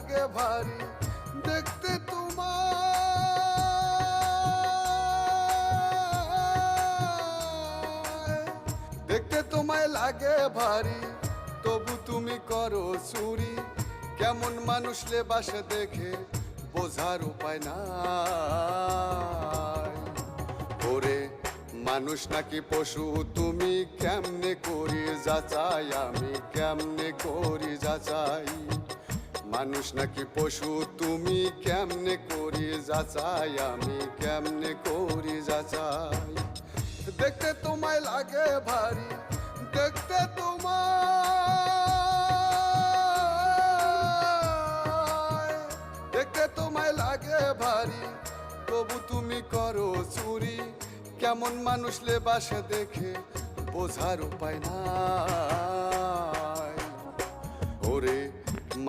লাগে ভারী দেখতে তোমায় লাগে ভারী, তবু তুমি করো চুরি। কেমন মানুষ লেবাসে দেখে বোঝার উপায় নাই। ওরে মানুষ নাকি পশু তুমি কেমনে করি যাচাই, আমি কেমনে করি যাচাই। মানুষ নাকি পশু তুমি কেমনে করি যাচাই, আমি কেমনে করি যাচাই। দেখতে তোমায় লাগে ভারী দেখতে তোমায় লাগে ভারী, তবু তুমি করো চুরি। কেমন মানুষ লেবাসে দেখে বোঝার উপায় নাই। ওরে